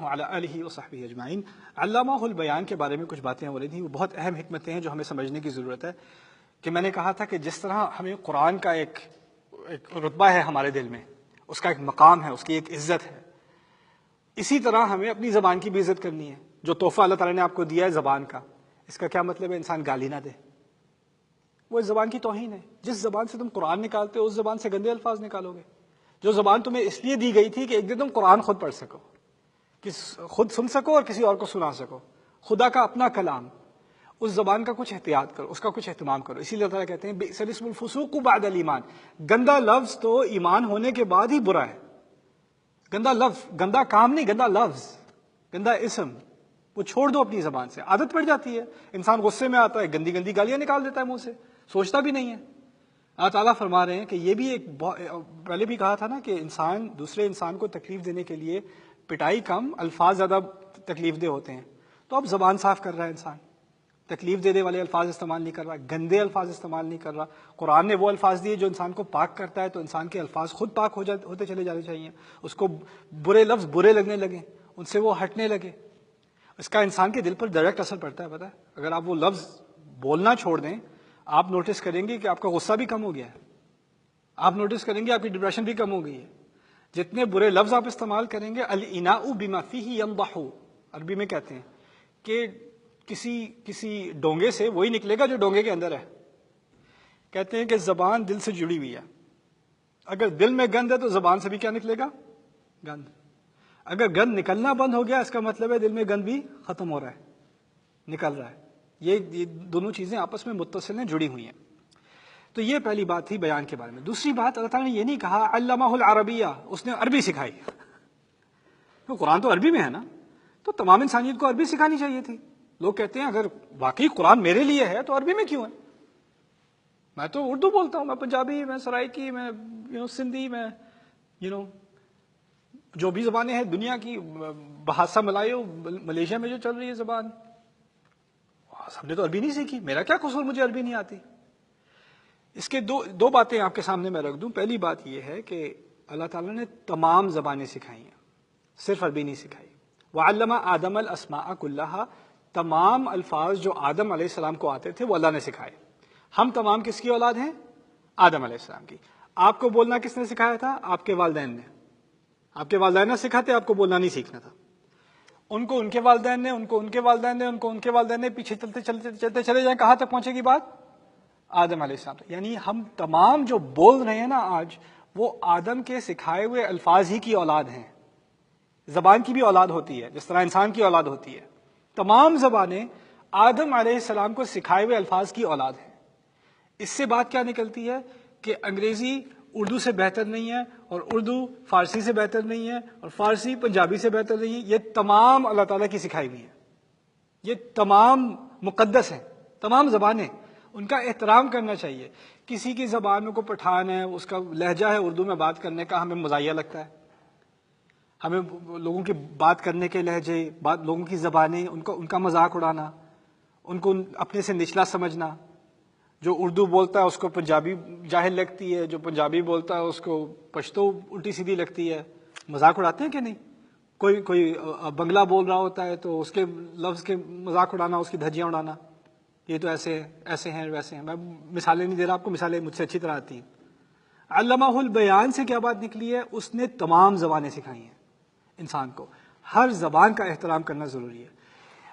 وعلی آلہ وصحبہ اجمعین۔ علامہ البیان کے بارے میں کچھ باتیں ہو رہی تھیں، وہ بہت اہم حکمتیں ہیں جو ہمیں سمجھنے کی ضرورت ہے۔ کہ میں نے کہا تھا کہ جس طرح ہمیں قرآن کا ایک رتبہ ہے ہمارے دل میں، اس کا ایک مقام ہے، اس کی ایک عزت ہے، اسی طرح ہمیں اپنی زبان کی بھی عزت کرنی ہے۔ جو تحفہ اللہ تعالیٰ نے آپ کو دیا ہے زبان کا، اس کا کیا مطلب ہے؟ انسان گالی نہ دے، وہ اس زبان کی توہین ہے۔ جس زبان سے تم قرآن نکالتے ہو اس زبان سے گندے الفاظ نکالو گے۔ جو زبان تمہیں اس لیے دی گئی تھی کہ ایک دن تم قرآن خود پڑھ سکو، خود سن سکو اور کسی اور کو سنا سکو، خدا کا اپنا کلام، اس زبان کا کچھ احتیاط کرو، اس کا کچھ اہتمام کرو۔ اسی لیے اللہ تعالیٰ کہتے ہیں بئس الاسم الفسوق بعد الایمان، گندا لفظ تو ایمان ہونے کے بعد ہی برا ہے۔ گندا لفظ، گندا کام نہیں، گندا لفظ، گندا اسم، وہ چھوڑ دو اپنی زبان سے۔ عادت پڑ جاتی ہے، انسان غصے میں آتا ہے گندی گندی گالیاں نکال دیتا ہے منہ سے، سوچتا بھی نہیں ہے۔ اللہ تعالیٰ فرما رہے ہیں کہ یہ بھی ایک پہلے بھی کہا تھا نا کہ انسان دوسرے انسان کو تکلیف دینے کے لیے پٹائی کم، الفاظ زیادہ تکلیف دہ ہوتے ہیں۔ تو اب زبان صاف کر رہا ہے انسان، تکلیف دینے والے الفاظ استعمال نہیں کر رہا، گندے الفاظ استعمال نہیں کر رہا۔ قرآن نے وہ الفاظ دیے جو انسان کو پاک کرتا ہے، تو انسان کے الفاظ خود پاک ہوتے چلے جانے چاہیے۔ اس کو برے لفظ برے لگنے لگے، ان سے وہ ہٹنے لگے۔ اس کا انسان کے دل پر ڈائریکٹ اثر پڑتا ہے، پتہ ہے؟ اگر آپ وہ لفظ بولنا چھوڑ دیں، آپ نوٹس کریں گے کہ آپ کا غصہ بھی کم ہو گیا ہے، آپ نوٹس کریں گے آپ کی ڈپریشن بھی کم ہو گئی ہے۔ جتنے برے لفظ آپ استعمال کریں گے، الاناء بما فیہ ینضح، عربی میں کہتے ہیں کہ کسی ڈونگے سے وہی نکلے گا جو ڈونگے کے اندر ہے۔ کہتے ہیں کہ زبان دل سے جڑی ہوئی ہے، اگر دل میں گند ہے تو زبان سے بھی کیا نکلے گا؟ گند۔ اگر گند نکلنا بند ہو گیا، اس کا مطلب ہے دل میں گند بھی ختم ہو رہا ہے، نکل رہا ہے۔ یہ دونوں چیزیں آپس میں متصل ہیں، جڑی ہوئی ہیں۔ تو یہ پہلی بات تھی بیان کے بارے میں۔ دوسری بات، اللہ تعالیٰ نے یہ نہیں کہا علمہ العربیہ، اس نے عربی سکھائی۔ تو قرآن تو عربی میں ہے نا، تو تمام انسانیت کو عربی سکھانی چاہیے تھی۔ لوگ کہتے ہیں اگر واقعی قرآن میرے لیے ہے تو عربی میں کیوں ہے؟ میں تو اردو بولتا ہوں، میں پنجابی، میں سرائکی، میں سندھی، میں جو بھی زبانیں ہیں دنیا کی، بہاسا ملائیو ملیشیا میں جو چل رہی ہے زبان، سب نے تو عربی نہیں سیکھی، میرا کیا قصور مجھے عربی نہیں آتی؟ اس کے دو باتیں آپ کے سامنے میں رکھ دوں۔ پہلی بات یہ ہے کہ اللہ تعالیٰ نے تمام زبانیں سکھائی ہیں، صرف عربی نہیں سکھائی۔ وعلم آدم الاسماء کلھا، تمام الفاظ جو آدم علیہ السلام کو آتے تھے وہ اللہ نے سکھائے۔ ہم تمام کس کی اولاد ہیں؟ آدم علیہ السلام کی۔ آپ کو بولنا کس نے سکھایا تھا؟ آپ کے والدین نے۔ آپ کے والدین نے سکھاتے، آپ کو بولنا نہیں سیکھنا تھا۔ ان کو ان کے والدین نے، ان کو ان کے والدین نے، ان کو ان کے والدین نے، پیچھے چلتے چلے جائیں، کہاں تک پہنچے گی بات؟ آدم علیہ السلام۔ یعنی ہم تمام جو بول رہے ہیں نا آج، وہ آدم کے سکھائے ہوئے الفاظ ہی کی اولاد ہیں۔ زبان کی بھی اولاد ہوتی ہے، جس طرح انسان کی اولاد ہوتی ہے۔ تمام زبانیں آدم علیہ السلام کو سکھائے ہوئے الفاظ کی اولاد ہیں۔ اس سے بات کیا نکلتی ہے کہ انگریزی اردو سے بہتر نہیں ہے، اور اردو فارسی سے بہتر نہیں ہے، اور فارسی پنجابی سے بہتر نہیں ہے۔ یہ تمام اللہ تعالیٰ کی سکھائی ہوئی ہیں، یہ تمام مقدس ہیں، تمام زبانیں، ان کا احترام کرنا چاہیے۔ کسی کی زبان میں کوئی پٹھان ہے، اس کا لہجہ ہے اردو میں بات کرنے کا، ہمیں مزاحیہ لگتا ہے۔ ہمیں لوگوں کی بات کرنے کے لہجے، لوگوں کی زبانیں، ان کا مذاق اڑانا، ان کو اپنے سے نچلا سمجھنا۔ جو اردو بولتا ہے اس کو پنجابی جاہل لگتی ہے، جو پنجابی بولتا ہے اس کو پشتو الٹی سیدھی لگتی ہے۔ مذاق اڑاتے ہیں کہ نہیں؟ کوئی بنگلہ بول رہا ہوتا ہے تو اس کے لفظ کے مذاق اڑانا، اس کی دھجیاں اڑانا، یہ تو ایسے ہیں ویسے ہیں۔ میں مثالیں نہیں دے رہا آپ کو، مثالیں مجھ سے اچھی طرح آتی ہیں۔ علمہ البیان سے کیا بات نکلی ہے؟ اس نے تمام زبانیں سکھائی ہیں انسان کو۔ ہر زبان کا احترام کرنا ضروری ہے۔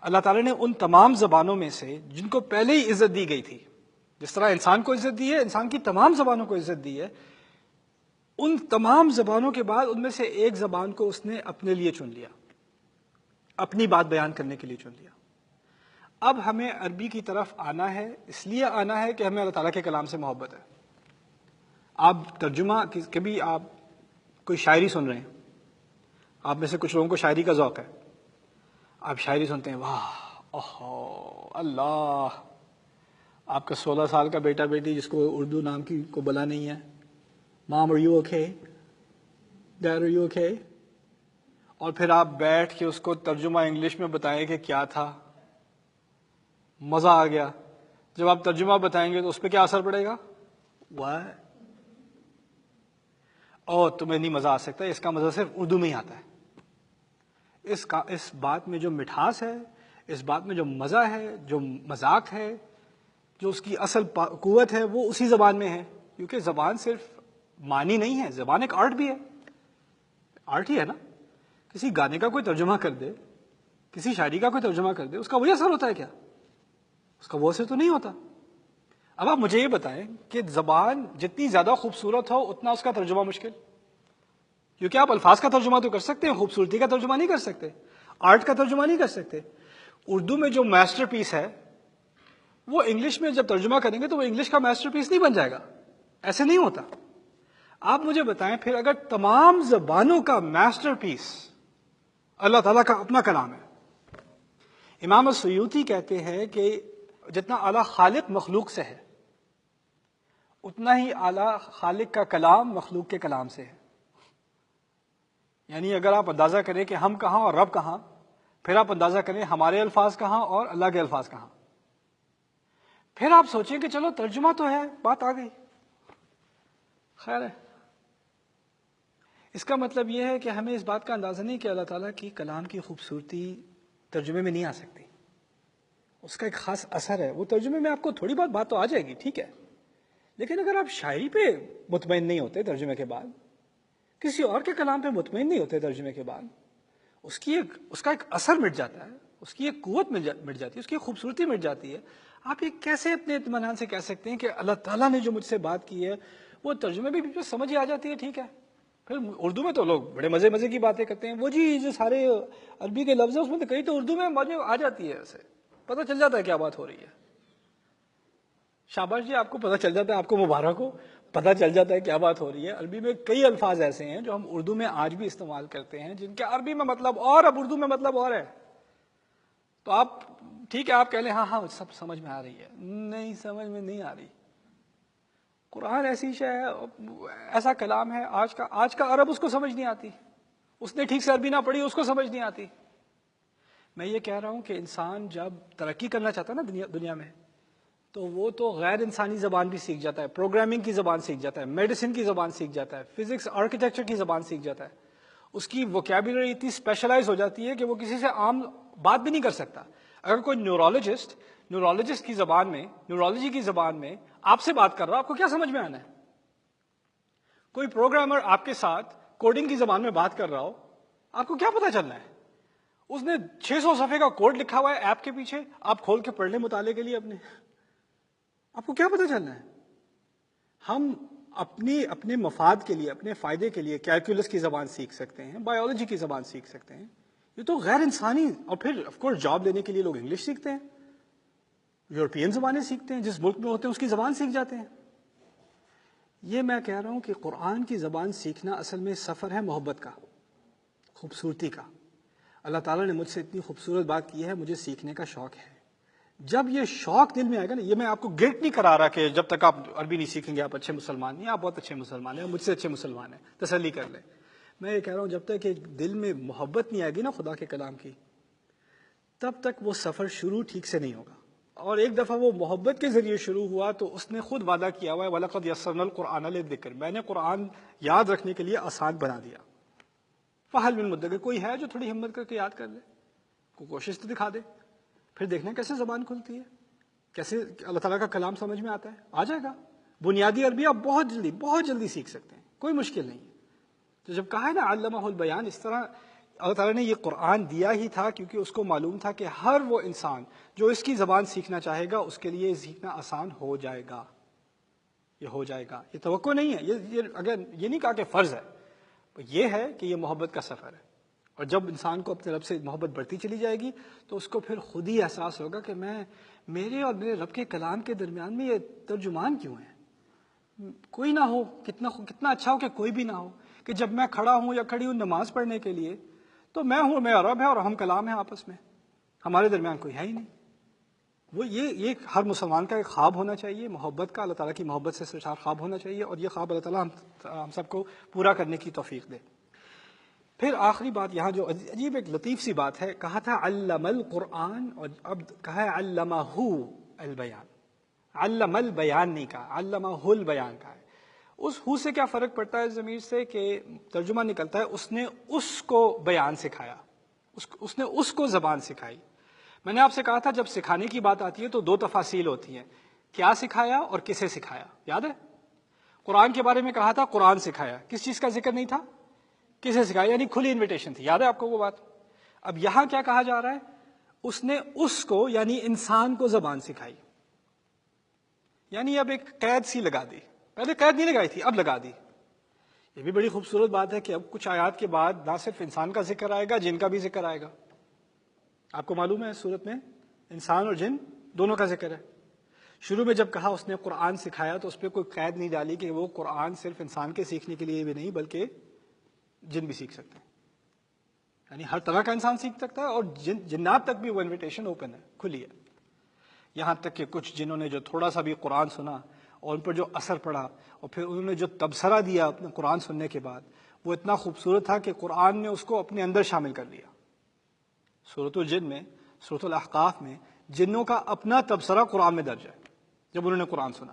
اللہ تعالیٰ نے ان تمام زبانوں میں سے جن کو پہلے ہی عزت دی گئی تھی، جس طرح انسان کو عزت دی ہے، انسان کی تمام زبانوں کو عزت دی ہے، ان تمام زبانوں کے بعد ان میں سے ایک زبان کو اس نے اپنے لیے چن لیا، اپنی بات بیان کرنے کے لیے چن لیا۔ اب ہمیں عربی کی طرف آنا ہے، اس لیے آنا ہے کہ ہمیں اللہ تعالیٰ کے کلام سے محبت ہے۔ آپ ترجمہ، کبھی آپ کوئی شاعری سن رہے ہیں، آپ میں سے کچھ لوگوں کو شاعری کا ذوق ہے، آپ شاعری سنتے ہیں، واہ اوہ اللہ، آپ کا 16 سال کا بیٹا بیٹی جس کو اردو نام کی کو بلا نہیں ہے، مام are you okay? Dad are you okay? اور پھر آپ بیٹھ کے اس کو ترجمہ انگلش میں بتائیں کہ کیا تھا، مزہ آ گیا۔ جب آپ ترجمہ بتائیں گے تو اس پہ کیا اثر پڑے گا؟ What? تمہیں نہیں مزہ آ سکتا، اس کا مزہ صرف اردو میں ہی آتا ہے۔ اس بات میں جو مٹھاس ہے، اس بات میں جو مزہ ہے، جو مذاق ہے، جو اس کی اصل قوت ہے، وہ اسی زبان میں ہے. کیونکہ زبان صرف معنی نہیں ہے، زبان ایک آرٹ بھی ہے. آرٹ ہی ہے نا. کسی گانے کا کوئی ترجمہ کر دے، کسی شاعری کا کوئی ترجمہ کر دے، اس کا وہی اثر ہوتا ہے کیا؟ اس کا وہ اثر تو نہیں ہوتا. اب آپ مجھے یہ بتائیں کہ زبان جتنی زیادہ خوبصورت ہو اتنا اس کا ترجمہ مشکل. کیونکہ آپ الفاظ کا ترجمہ تو کر سکتے ہیں، خوبصورتی کا ترجمہ نہیں کر سکتے، آرٹ کا ترجمہ نہیں کر سکتے. اردو میں جو میسٹر پیس ہے وہ انگلش میں جب ترجمہ کریں گے تو وہ انگلش کا میسٹر پیس نہیں بن جائے گا. ایسے نہیں ہوتا. آپ مجھے بتائیں پھر اگر تمام زبانوں کا میسٹر پیس اللہ تعالیٰ کا اپنا کلام ہے. امام السیوطی کہتے ہیں کہ جتنا اعلیٰ خالق مخلوق سے ہے اتنا ہی اعلیٰ خالق کا کلام مخلوق کے کلام سے ہے. یعنی اگر آپ اندازہ کریں کہ ہم کہاں اور رب کہاں، پھر آپ اندازہ کریں ہمارے الفاظ کہاں اور اللہ کے الفاظ کہاں، پھر آپ سوچیں کہ چلو ترجمہ تو ہے، بات آ گئی. خیر ہے. اس کا مطلب یہ ہے کہ ہمیں اس بات کا اندازہ نہیں کہ اللہ تعالیٰ کی کلام کی خوبصورتی ترجمے میں نہیں آ سکتی. اس کا ایک خاص اثر ہے. وہ ترجمے میں آپ کو تھوڑی بہت بات تو آ جائے گی، ٹھیک ہے، لیکن اگر آپ شاعری پہ مطمئن نہیں ہوتے ترجمے کے بعد، کسی اور کے کلام پہ مطمئن نہیں ہوتے ترجمے کے بعد، اس کا ایک اثر مٹ جاتا ہے، اس کی ایک قوت مٹ جاتی ہے، اس کی ایک خوبصورتی مٹ جاتی ہے. آپ یہ کیسے اپنے اطمینان سے کہہ سکتے ہیں کہ اللہ تعالیٰ نے جو مجھ سے بات کی ہے وہ ترجمے میں بھی سمجھ ہی آ جاتی ہے؟ ٹھیک ہے. پھر اردو میں تو لوگ بڑے مزے کی باتیں کرتے ہیں، وہ جی جو سارے عربی کے لفظ ہیں اس میں تو کئی تو اردو میں مجھے آ جاتی ہے، ایسے پتہ چل جاتا ہے کیا بات ہو رہی ہے. شاباش جی، آپ کو پتہ چل جاتا ہے، آپ کو مبارک ہو، پتہ چل جاتا ہے کیا بات ہو رہی ہے. عربی میں کئی الفاظ ایسے ہیں جو ہم اردو میں آج بھی استعمال کرتے ہیں جن کے عربی میں مطلب اور اب اردو میں مطلب اور ہے. تو آپ ٹھیک ہے، آپ کہہ لیں ہاں سب سمجھ میں آ رہی ہے. نہیں، سمجھ میں نہیں آ رہی. قرآن ایسی شے ہے، ایسا کلام ہے، آج کا عرب اس کو سمجھ نہیں آتی. اس نے ٹھیک سے عربی نہ پڑھی، اس کو سمجھ نہیں آتی. میں یہ کہہ رہا ہوں کہ انسان جب ترقی کرنا چاہتا ہے نا دنیا میں، تو وہ تو غیر انسانی زبان بھی سیکھ جاتا ہے، پروگرامنگ کی زبان سیکھ جاتا ہے، میڈیسن کی زبان سیکھ جاتا ہے، فزکس آرکیٹیکچر کی زبان سیکھ جاتا ہے. اس کی ووکیبلری اتنی اسپیشلائز ہو جاتی ہے کہ وہ کسی سے عام بات بھی نہیں کر سکتا. اگر کوئی نیورولوجسٹ کی زبان میں، نیورولوجی کی زبان میں آپ سے بات کر رہا، آپ کو کیا سمجھ میں آنا ہے؟ کوئی پروگرامر آپ کے ساتھ کوڈنگ کی زبان میں بات کر رہا ہو، آپ کو کیا پتا چلنا ہے؟ اس نے 600 صفحے کا کوڈ لکھا ہوا ہے ایپ کے پیچھے، آپ کھول کے پڑھ لیں مطالعے کے لیے اپنے، آپ کو کیا پتا چلنا ہے؟ ہم اپنے مفاد کے لیے، اپنے فائدے کے لیے کیلکولس کی زبان سیکھ سکتے ہیں، بایولوجی کی زبان سیکھ سکتے ہیں. یہ تو غیر انسانی. اور پھر آف کورس جاب لینے کے لیے لوگ انگلش سیکھتے ہیں، یورپین زبانیں سیکھتے ہیں، جس ملک میں ہوتے ہیں اس کی زبان سیکھ جاتے ہیں. یہ میں کہہ رہا ہوں کہ قرآن کی زبان سیکھنا اصل میں سفر ہے محبت کا، خوبصورتی کا. اللہ تعالیٰ نے مجھ سے اتنی خوبصورت بات کی ہے، مجھے سیکھنے کا شوق ہے. جب یہ شوق دل میں آئے گا نا، یہ میں آپ کو گلٹ نہیں کرا رہا کہ جب تک آپ عربی نہیں سیکھیں گے آپ اچھے مسلمان نہیں، آپ بہت اچھے مسلمان ہیں، مجھ سے اچھے مسلمان ہیں، تسلی کر لیں. میں یہ کہہ رہا ہوں جب تک کہ دل میں محبت نہیں آئے گی نا خدا کے کلام کی، تب تک وہ سفر شروع ٹھیک سے نہیں ہوگا. اور ایک دفعہ وہ محبت کے ذریعے شروع ہوا تو اس نے خود وعدہ کیا ہوا ہے وَلَقَدْ يَسَّرْنَا الْقُرْآنَ لِلذِّكْرِ، میں نے قرآن یاد رکھنے کے لیے آسان بنا دیا. فَهَلْ مِن مُدَّكِرٍ، کوئی ہے جو تھوڑی ہمت کر کے یاد کر لے، کوئی کوشش تو دکھا دے. پھر دیکھنا کیسے زبان کھلتی ہے، کیسے اللہ تعالیٰ کا کلام سمجھ میں آتا ہے. آ جائے گا. بنیادی عربی آپ بہت جلدی سیکھ سکتے ہیں، کوئی مشکل نہیں. تو جب کہا ہے نا علمہ البیان، اس طرح اللہ تعالیٰ نے یہ قرآن دیا ہی تھا کیونکہ اس کو معلوم تھا کہ ہر وہ انسان جو اس کی زبان سیکھنا چاہے گا اس کے لیے سیکھنا آسان ہو جائے گا. یہ ہو جائے گا، یہ توقع نہیں ہے. اگر یہ نہیں کہا کہ فرض ہے، یہ ہے کہ یہ محبت کا سفر ہے. اور جب انسان کو اپنے رب سے محبت بڑھتی چلی جائے گی تو اس کو پھر خود ہی احساس ہوگا کہ میرے اور میرے رب کے کلام کے درمیان میں یہ ترجمان کیوں ہے. کوئی نہ ہو، کتنا اچھا ہو کہ کوئی بھی نہ ہو، کہ جب میں کھڑا ہوں یا کھڑی ہوں نماز پڑھنے کے لیے تو میں ہوں، میرا رب ہے اور ہم کلام ہیں آپس میں، ہمارے درمیان کوئی ہے ہی نہیں. وہ یہ ہر مسلمان کا ایک خواب ہونا چاہیے، محبت کا، اللہ تعالیٰ کی محبت سے سرشار خواب ہونا چاہیے، اور یہ خواب اللہ تعالیٰ ہم سب کو پورا کرنے کی توفیق دے. پھر آخری بات یہاں جو عجیب ایک لطیف سی بات ہے، کہا تھا علم القرآن، اور اب کہا ہے علمہ البیان. علم البیان نہیں کہا، علمہ البیان کہا ہے. اس ہو سے کیا فرق پڑتا ہے ضمیر سے، کہ ترجمہ نکلتا ہے اس نے اس کو بیان سکھایا. اس نے اس کو زبان سکھائی. میں نے آپ سے کہا تھا جب سکھانے کی بات آتی ہے تو دو تفاصیل ہوتی ہیں، کیا سکھایا اور کسے سکھایا. یاد ہے قرآن کے بارے میں کہا تھا قرآن سکھایا، کس چیز کا ذکر نہیں تھا؟ کسے سکھایا، یعنی کھلی انویٹیشن تھی. یاد ہے آپ کو وہ بات؟ اب یہاں کیا کہا جا رہا ہے؟ اس نے اس کو یعنی انسان کو زبان سکھائی، یعنی اب ایک قید سی لگا دی. پہلے قید نہیں لگائی تھی، اب لگا دی. یہ بھی بڑی خوبصورت بات ہے کہ اب کچھ آیات کے بعد نہ صرف انسان کا ذکر آئے گا، جن کا بھی ذکر آئے گا. آپ کو معلوم ہے اس صورت میں انسان اور جن دونوں کا ذکر ہے. شروع میں جب کہا اس نے قرآن سکھایا تو اس پہ کوئی قید نہیں ڈالی کہ وہ قرآن صرف انسان کے سیکھنے کے لیے بھی نہیں بلکہ جن بھی سیکھ سکتے ہیں، یعنی ہر طرح کا انسان سیکھ سکتا ہے، اور جنات تک بھی وہ انویٹیشن اوپن ہے، کھلی ہے. یہاں تک کہ کچھ جنہوں نے جو تھوڑا سا بھی قرآن سنا اور ان پر جو اثر پڑا اور پھر انہوں نے جو تبصرہ دیا اپنے قرآن سننے کے بعد، وہ اتنا خوبصورت تھا کہ قرآن نے اس کو اپنے اندر شامل کر لیا. سورۃ الجن میں، سورۃ الاحقاف میں جنوں کا اپنا تبصرہ قرآن میں درج ہے جب انہوں نے قرآن سنا.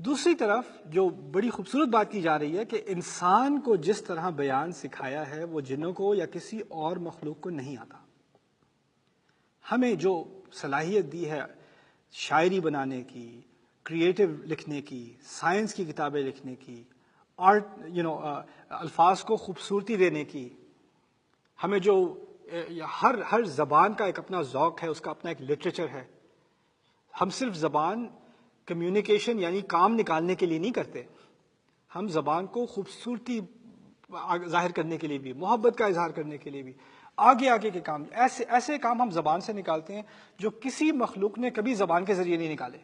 دوسری طرف جو بڑی خوبصورت بات کی جا رہی ہے کہ انسان کو جس طرح بیان سکھایا ہے وہ جنوں کو یا کسی اور مخلوق کو نہیں آتا. ہمیں جو صلاحیت دی ہے شاعری بنانے کی، کریٹو لکھنے کی، سائنس کی کتابیں لکھنے کی، آرٹ الفاظ کو خوبصورتی دینے کی، ہمیں جو ہر زبان کا ایک اپنا ذوق ہے، اس کا اپنا ایک لٹریچر ہے. ہم صرف زبان کمیونیکیشن یعنی کام نکالنے کے لیے نہیں کرتے، ہم زبان کو خوبصورتی ظاہر کرنے کے لیے بھی، محبت کا اظہار کرنے کے لیے بھی، آگے کے کام، ایسے کام ہم زبان سے نکالتے ہیں جو کسی مخلوق نے کبھی زبان کے ذریعے نہیں نکالے.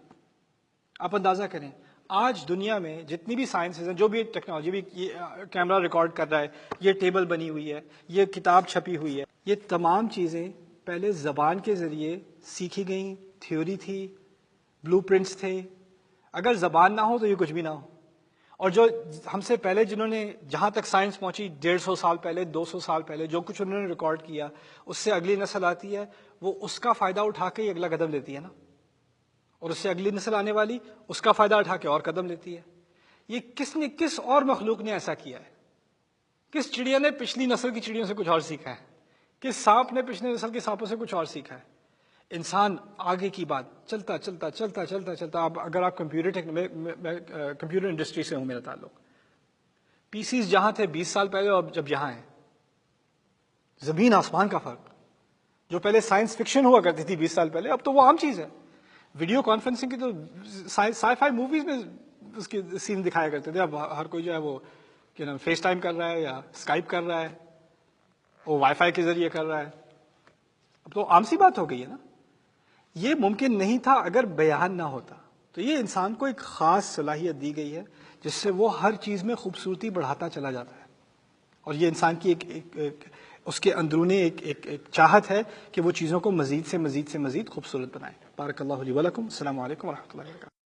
آپ اندازہ کریں آج دنیا میں جتنی بھی سائنسز ہیں، جو بھی ٹیکنالوجی بھی، یہ کیمرہ ریکارڈ کر رہا ہے، یہ ٹیبل بنی ہوئی ہے، یہ کتاب چھپی ہوئی ہے، یہ تمام چیزیں پہلے زبان کے ذریعے سیکھی گئیں. تھیوری تھی، بلو پرنٹس تھے. اگر زبان نہ ہو تو یہ کچھ بھی نہ ہو. اور جو ہم سے پہلے جنہوں نے، جہاں تک سائنس پہنچی 150 سال پہلے، 200 سال پہلے، جو کچھ انہوں نے ریکارڈ کیا، اس سے اگلی نسل آتی ہے، وہ اس کا فائدہ اٹھا کے ہی اگلا قدم لیتی ہے نا، اور اس سے اگلی نسل آنے والی اس کا فائدہ اٹھا کے اور قدم لیتی ہے. یہ کس اور مخلوق نے ایسا کیا ہے؟ کس چڑیا نے پچھلی نسل کی چڑیوں سے کچھ اور سیکھا ہے؟ کس سانپ نے پچھلے نسل کے سانپوں سے کچھ اور سیکھا ہے؟ انسان آگے کی بات چلتا. اب اگر آپ کمپیوٹر انڈسٹری سے ہوں، میرا تعلق، پی سیز جہاں تھے 20 سال پہلے اور جب یہاں ہیں، زمین آسمان کا فرق. جو پہلے سائنس فکشن ہوا کرتی تھی 20 سال پہلے، اب تو وہ عام چیز ہے. ویڈیو کانفرنسنگ کی تو سائی فائی موویز میں اس کے سین دکھایا کرتے تھے. اب ہر کوئی جو ہے وہ فیس ٹائم کر رہا ہے یا اسکائپ کر رہا ہے، وہ وائی فائی کے ذریعے کر رہا ہے. اب تو عام سی بات ہو گئی ہے نا. یہ ممکن نہیں تھا اگر بیان نہ ہوتا. تو یہ انسان کو ایک خاص صلاحیت دی گئی ہے جس سے وہ ہر چیز میں خوبصورتی بڑھاتا چلا جاتا ہے. اور یہ انسان کی ایک اس کے اندرونی ایک چاہت ہے کہ وہ چیزوں کو مزید سے مزید خوبصورت بنائے. بارک اللہ لی ولکم. السلام علیکم ورحمۃ اللہ وبرکاتہ.